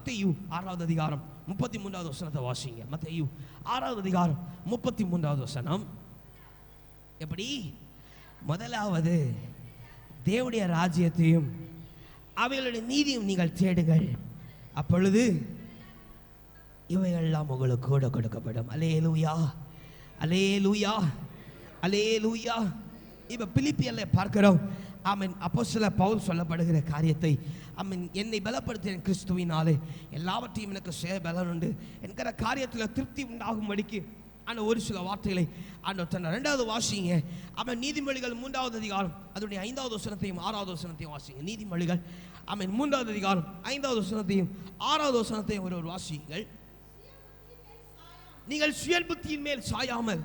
மத்தேயு 6வது அதிகாரம் 33வது வசனத்தை வாசிங்க. மத்தேயு 6வது அதிகாரம் 33வது வசனம். எப்படி? முதலாவது தேவனுடைய ராஜ்யத்தையும் அவைகளுடைய நீதியும் நீங்கள் தேடுங்கள், அப்பொழுது இவையெல்லாம் உங்களுக்கு கூட கொடுக்கப்படும். அல்லேலூயா, அல்லேலூயா, அல்லேலூயா. இப்போ பிலிப்பியர்ல பார்க்கிறோம். ஆமென். அப்போஸ்தலர் பவுல் சொல்லப்படுகிற காரியத்தை, ஆமென், என்னை பலப்படுத்தின கிறிஸ்துவினாலே எல்லாவற்றையும் எனக்கு செய்ய பலன் உண்டு என்கிற காரியத்தில் திருப்தி உண்டாகும்படிக்கு அந்த ஒரு சில வார்த்தைகளை ஆண்டவர் தன்னை. 2வது வாசிங்க. ஆமென். நீதிமொழிகள் 3வது அதிகாரம் அதனுடைய 5வது வசனத்தையும் 6வது வசனத்தையும் வாசிங்க. நீதிமொழிகள், ஆமென், 3வது அதிகாரம் 5வது வசனத்தையும் 6வது வசனத்தையும் ஒரு வாசியுங்கள். நீங்கள் சுய புத்தியின் மேல் சாயாமல்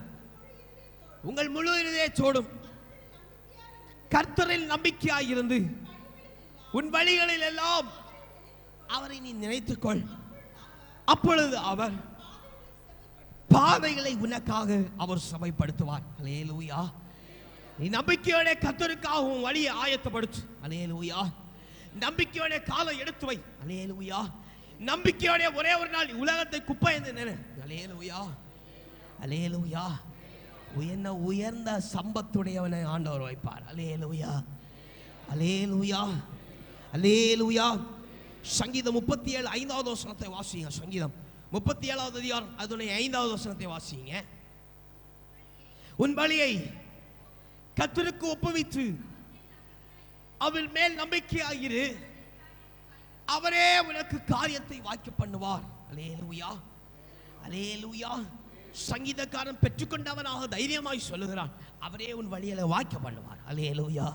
உங்கள் முழு இதயத்தோடும் கர்த்தரில் நம்பிக்கையாயிருந்து உன் வழிகளில் எல்லாம் அவரை நீ நினைத்துக்கொள், அப்பொழுது அவர் பாதைகளை உனக்காக அவர் சபைப்படுத்துவார். அல்லேலூயா. நீ நம்பிக்கையோட கர்த்தருக்காக உன் வழியை ஆயத்தப்படுத்து. அல்லேலூயா. நம்பிக்கையோட காலம் எடுத்து வை. அல்லேலூயா. நம்பிக்கையோட ஒரே ஒரு நாள் உலகத்தை குப்பை என்று நினை. அல்லேலூயா, அல்லேலூயா. உயர்ந்த சம்பத்துடையவனை ஆண்டவர் வைப்பார். அல்லேலூயா, அல்லேலூயா, அல்லேலூயா. சங்கீதம் 37 5வது வசனத்தை வாசிங்க. சங்கீதம் 37வது அதிகாரம் அதனுடைய 5வது வசனத்தை வாசிங்க. உன் வழியை கர்த்தருக்கு ஒப்புவித்து அவர் மேல் நம்பிக்கையாயிரு, அவரே உனக்கு காரியத்தை வாய்க்க பண்ணுவார். அல்லேலூயா, அல்லேலூயா. சங்கீதக்காரன் பெற்றுக்கொண்டவனாக தைரியமாய் சொல்லுகிறான், அவரே உன் வழியில வாய்க்க பண்ணுவார். அல்லேலூயா.